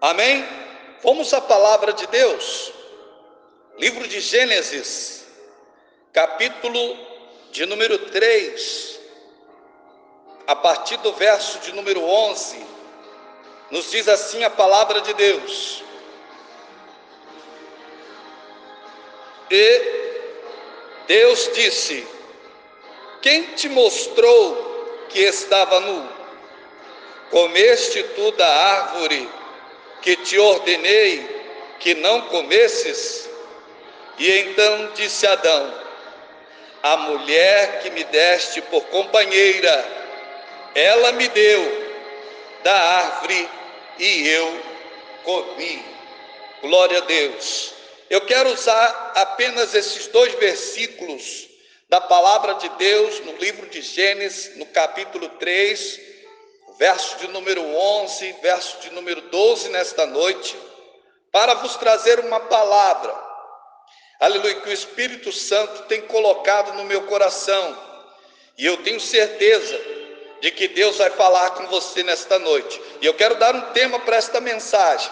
Amém? Vamos à palavra de Deus. Livro de Gênesis, capítulo de número 3, a partir do verso de número 11, nos diz assim a palavra de Deus: E Deus disse: quem te mostrou que estava nu? Comeste tu da árvore que te ordenei que não comesses? E então disse Adão: a mulher que me deste por companheira, ela me deu da árvore e eu comi. Glória a Deus. Eu quero usar apenas esses 2 versículos da palavra de Deus no livro de Gênesis, no capítulo 3, verso de número 11, verso de número 12 nesta noite, para vos trazer uma palavra, aleluia, que o Espírito Santo tem colocado no meu coração, e eu tenho certeza de que Deus vai falar com você nesta noite. E eu quero dar um tema para esta mensagem: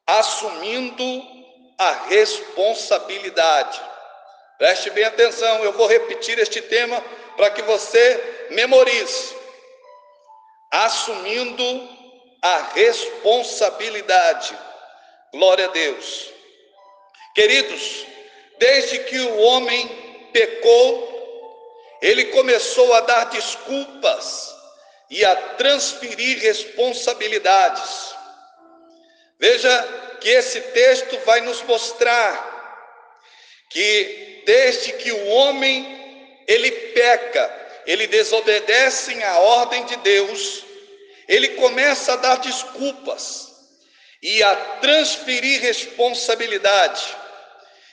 assumindo a responsabilidade. Preste bem atenção, eu vou repetir este tema para que você memorize. Assumindo a responsabilidade. Glória a Deus. Queridos, desde que o homem pecou, ele começou a dar desculpas e a transferir responsabilidades. Veja que esse texto vai nos mostrar que desde que o homem ele peca, ele desobedece à ordem de Deus, ele começa a dar desculpas e a transferir responsabilidade.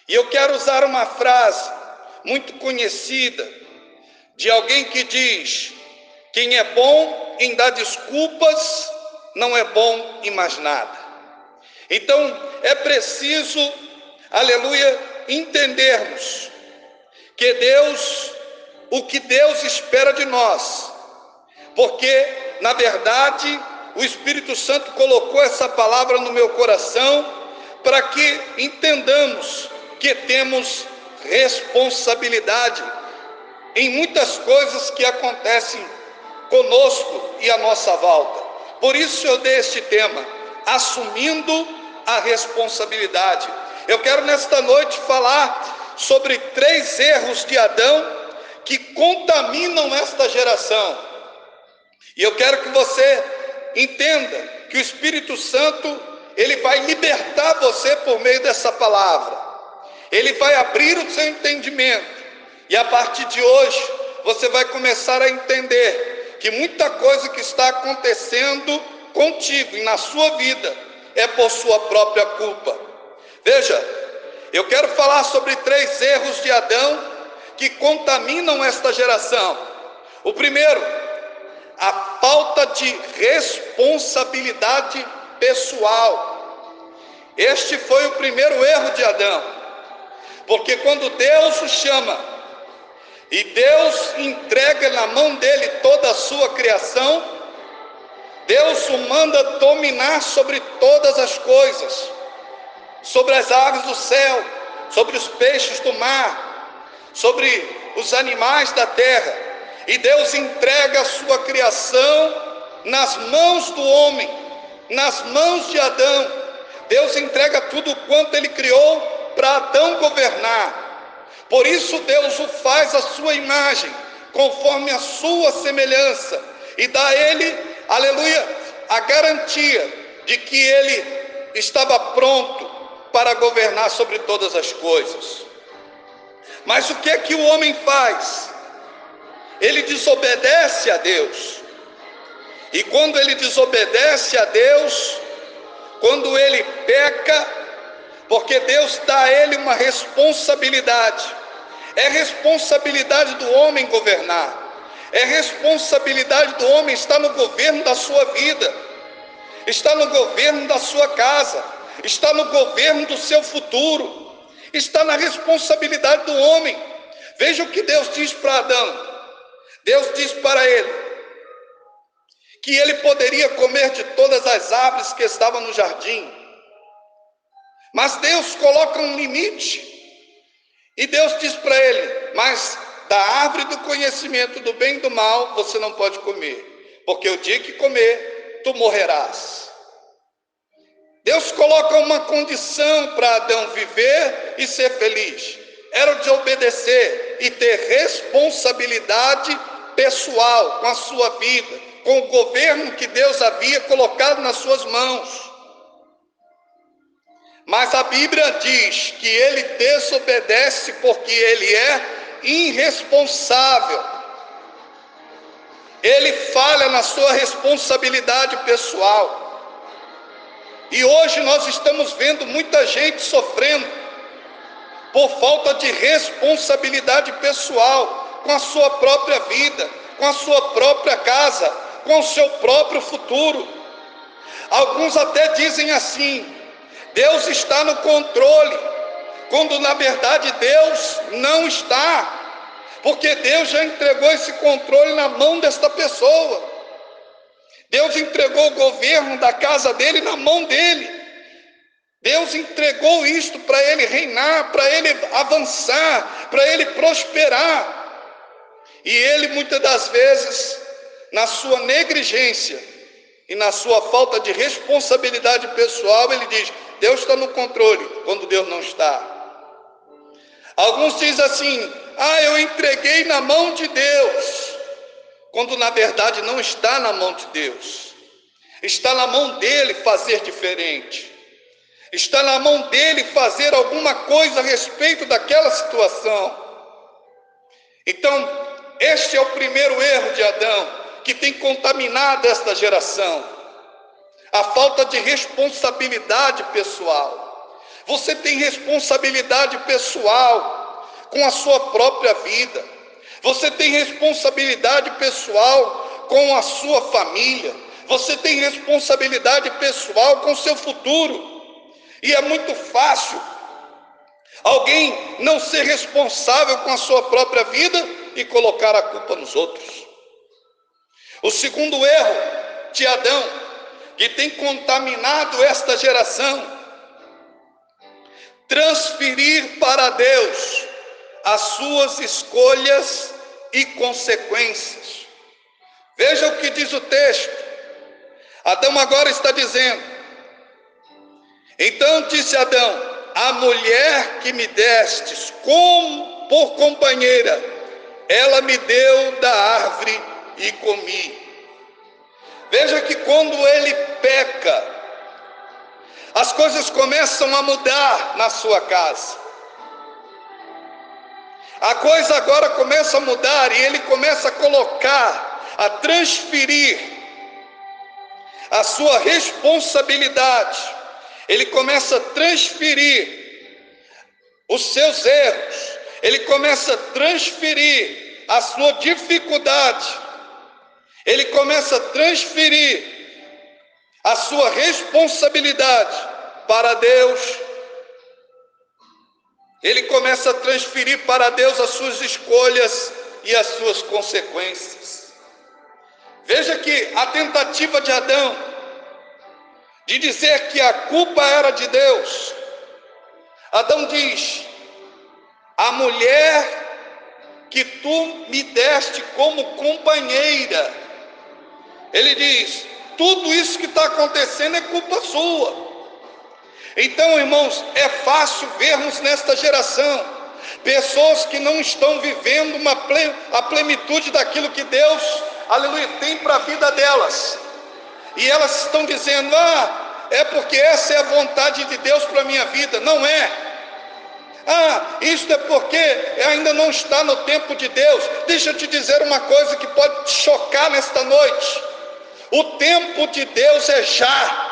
E eu quero usar uma frase muito conhecida de alguém que diz: quem é bom em dar desculpas não é bom em mais nada. Então é preciso, aleluia, entendermos que o que Deus espera de nós, porque na verdade o Espírito Santo colocou essa palavra no meu coração para que entendamos que temos responsabilidade em muitas coisas que acontecem conosco e à nossa volta. Por isso eu dei este tema: assumindo a responsabilidade. Eu quero nesta noite falar sobre 3 erros de Adão que contaminam esta geração. E eu quero que você entenda que o Espírito Santo, ele vai libertar você por meio dessa palavra. Ele vai abrir o seu entendimento. E a partir de hoje, você vai começar a entender que muita coisa que está acontecendo contigo e na sua vida é por sua própria culpa. Veja, eu quero falar sobre 3 erros de Adão que contaminam esta geração. O primeiro, a falta de responsabilidade pessoal. Este foi o primeiro erro de Adão, porque quando Deus o chama e Deus entrega na mão dele toda a sua criação, Deus o manda dominar sobre todas as coisas, sobre as aves do céu, sobre os peixes do mar, sobre os animais da terra. E Deus entrega a sua criação nas mãos do homem, nas mãos de Adão. Deus entrega tudo quanto ele criou para Adão governar. Por isso Deus o faz à sua imagem, conforme a sua semelhança, e dá a ele, aleluia, a garantia de que ele estava pronto para governar sobre todas as coisas. Mas o que é que o homem faz? Ele desobedece a Deus. E quando ele desobedece a Deus, quando ele peca, porque Deus dá a ele uma responsabilidade. É responsabilidade do homem governar. É responsabilidade do homem estar no governo da sua vida, está no governo da sua casa, está no governo do seu futuro, está na responsabilidade do homem. Veja o que Deus diz para Adão. Deus diz para ele que ele poderia comer de todas as árvores que estavam no jardim. Mas Deus coloca um limite. E Deus diz para ele: mas da árvore do conhecimento do bem e do mal você não pode comer, porque o dia que comer, tu morrerás. Deus coloca uma condição para Adão viver e ser feliz. Era o de obedecer e ter responsabilidade pessoal com a sua vida, com o governo que Deus havia colocado nas suas mãos. Mas a Bíblia diz que ele desobedece porque ele é irresponsável. Ele falha na sua responsabilidade pessoal. E hoje nós estamos vendo muita gente sofrendo por falta de responsabilidade pessoal com a sua própria vida, com a sua própria casa, com o seu próprio futuro. Alguns até dizem assim: Deus está no controle, quando na verdade Deus não está, porque Deus já entregou esse controle na mão desta pessoa. Deus entregou o governo da casa dele na mão dele. Deus entregou isto para ele reinar, para ele avançar, para ele prosperar. E ele muitas das vezes, na sua negligência e na sua falta de responsabilidade pessoal, ele diz: Deus está no controle, quando Deus não está. Alguns dizem assim: eu entreguei na mão de Deus, quando na verdade não está na mão de Deus. Está na mão dele fazer diferente. Está na mão dele fazer alguma coisa a respeito daquela situação. Então, este é o primeiro erro de Adão, que tem contaminado esta geração. A falta de responsabilidade pessoal. Você tem responsabilidade pessoal com a sua própria vida. Você tem responsabilidade pessoal com a sua família. Você tem responsabilidade pessoal com o seu futuro. E é muito fácil alguém não ser responsável com a sua própria vida e colocar a culpa nos outros. O segundo erro de Adão, que tem contaminado esta geração: transferir para Deus as suas escolhas e consequências. Veja o que diz o texto. Adão agora está dizendo: então disse Adão: a mulher que me destes por companheira, ela me deu da árvore e comi. Veja que quando ele peca, as coisas começam a mudar na sua casa. A coisa agora começa a mudar e ele começa a colocar, a transferir a sua responsabilidade. Ele começa a transferir os seus erros. Ele começa a transferir a sua dificuldade. Ele começa a transferir a sua responsabilidade para Deus. Ele começa a transferir para Deus as suas escolhas e as suas consequências. Veja que a tentativa de Adão de dizer que a culpa era de Deus. Adão diz: a mulher que tu me deste como companheira. Ele diz: tudo isso que está acontecendo é culpa sua. Então, irmãos, é fácil vermos nesta geração pessoas que não estão vivendo a plenitude daquilo que Deus, aleluia, tem para a vida delas. E elas estão dizendo: é porque essa é a vontade de Deus para a minha vida. Não é. Isto é porque ainda não está no tempo de Deus. Deixa eu te dizer uma coisa que pode te chocar nesta noite. O tempo de Deus é já.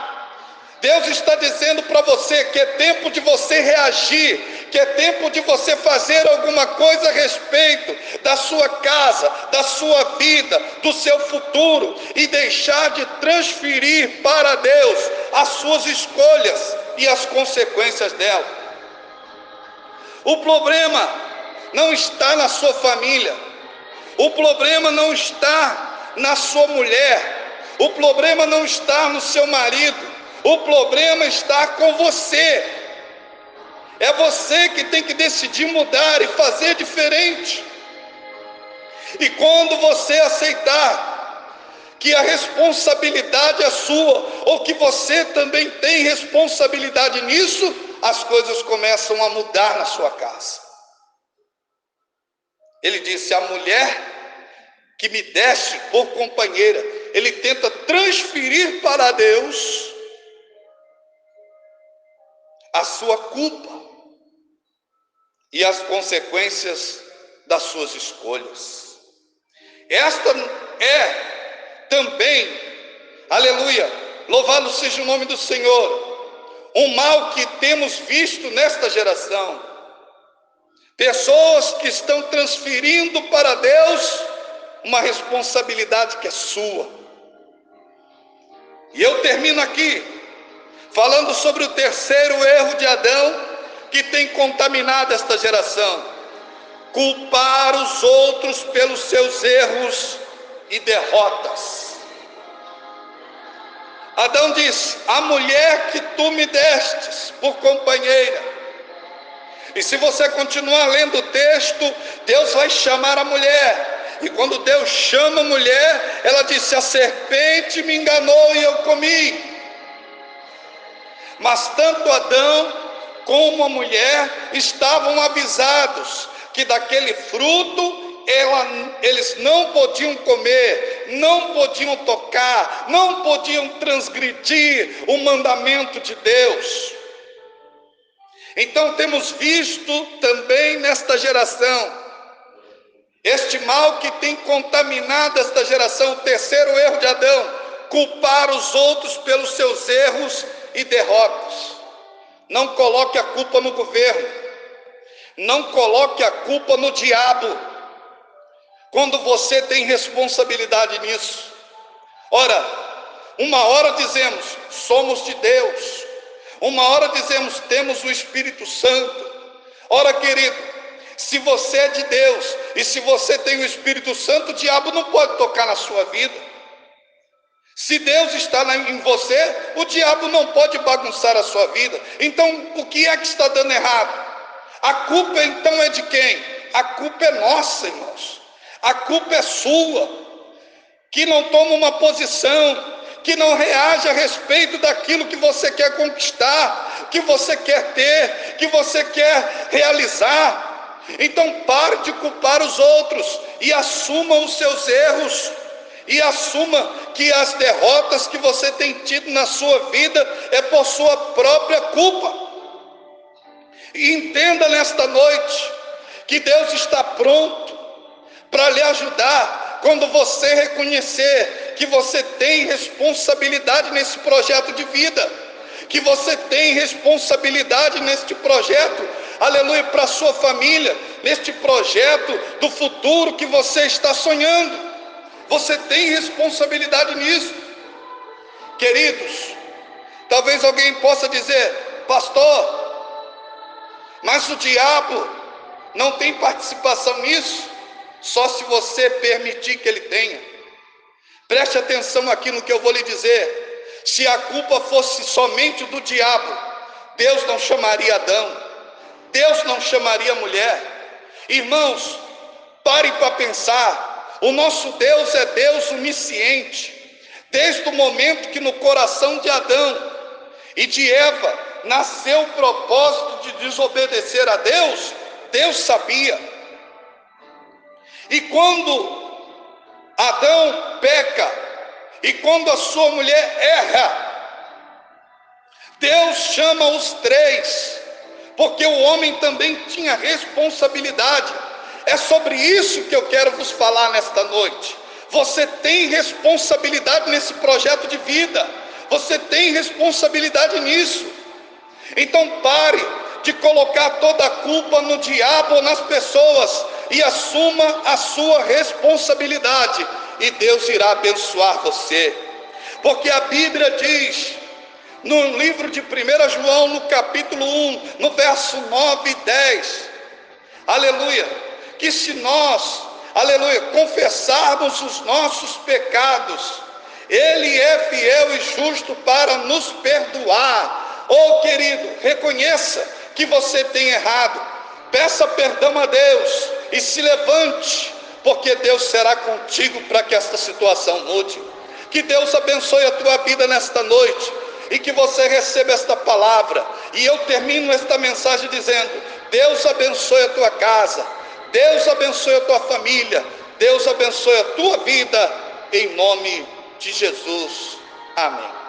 Deus está dizendo para você que é tempo de você reagir, que é tempo de você fazer alguma coisa a respeito da sua casa, da sua vida, do seu futuro, e deixar de transferir para Deus as suas escolhas e as consequências dela. O problema não está na sua família, o problema não está na sua mulher, O problema não está no seu marido, o problema está com você. É você que tem que decidir mudar e fazer diferente. E quando você aceitar que a responsabilidade é sua, ou que você também tem responsabilidade nisso, as coisas começam a mudar na sua casa. Ele disse: a mulher que me deste por companheira, ele tenta transferir para Deus a sua culpa e as consequências das suas escolhas. Esta é também, aleluia, louvado seja o nome do Senhor, um mal que temos visto nesta geração. Pessoas que estão transferindo para Deus uma responsabilidade que é sua. E eu termino aqui falando sobre o terceiro erro de Adão que tem contaminado esta geração: culpar os outros pelos seus erros e derrotas. Adão disse: a mulher que tu me destes por companheira. E se você continuar lendo o texto, Deus vai chamar a mulher. E quando Deus chama a mulher, ela disse: a serpente me enganou e eu comi. Mas tanto Adão como a mulher estavam avisados que daquele fruto eles não podiam comer, não podiam tocar, não podiam transgredir o mandamento de Deus. Então temos visto também nesta geração este mal que tem contaminado esta geração, o terceiro erro de Adão: culpar os outros pelos seus erros e derrotas. Não coloque a culpa no governo, não coloque a culpa no diabo, quando você tem responsabilidade nisso. Ora, uma hora dizemos, somos de Deus, uma hora dizemos, temos o Espírito Santo. Ora, querido, se você é de Deus, e se você tem o Espírito Santo, o diabo não pode tocar na sua vida. Se Deus está em você, o diabo não pode bagunçar a sua vida. Então, o que é que está dando errado? A culpa então é de quem? A culpa é nossa, irmãos. A culpa é sua, que não toma uma posição, que não reage a respeito daquilo que você quer conquistar, que você quer ter, que você quer realizar. Então pare de culpar os outros e assuma os seus erros, e assuma que as derrotas que você tem tido na sua vida é por sua própria culpa. E entenda nesta noite que Deus está pronto para lhe ajudar quando você reconhecer que você tem responsabilidade nesse projeto de vida, que você tem responsabilidade neste projeto, aleluia, para a sua família, neste projeto do futuro que você está sonhando. Você tem responsabilidade nisso. Queridos, talvez alguém possa dizer: pastor, mas o diabo não tem participação nisso? Só se você permitir que ele tenha. Preste atenção aqui no que eu vou lhe dizer. Se a culpa fosse somente do diabo, Deus não chamaria Adão, Deus não chamaria a mulher. Irmãos, parem para pensar. O nosso Deus é Deus onisciente. Desde o momento que no coração de Adão e de Eva nasceu o propósito de desobedecer a Deus, Deus sabia. E quando Adão peca, e quando a sua mulher erra, Deus chama os três, porque o homem também tinha responsabilidade. É sobre isso que eu quero vos falar nesta noite. Você tem responsabilidade nesse projeto de vida, você tem responsabilidade nisso. Então pare de colocar toda a culpa no diabo ou nas pessoas, e assuma a sua responsabilidade, e Deus irá abençoar você. Porque a Bíblia diz, no livro de 1 João, no capítulo 1, no verso 9 e 10, aleluia, que se nós, aleluia, confessarmos os nossos pecados, Ele é fiel e justo para nos perdoar. Oh, querido, reconheça que você tem errado, peça perdão a Deus e se levante, porque Deus será contigo para que esta situação mude. Que Deus abençoe a tua vida nesta noite e que você receba esta palavra. E eu termino esta mensagem dizendo: Deus abençoe a tua casa, Deus abençoe a tua família, Deus abençoe a tua vida, em nome de Jesus. Amém.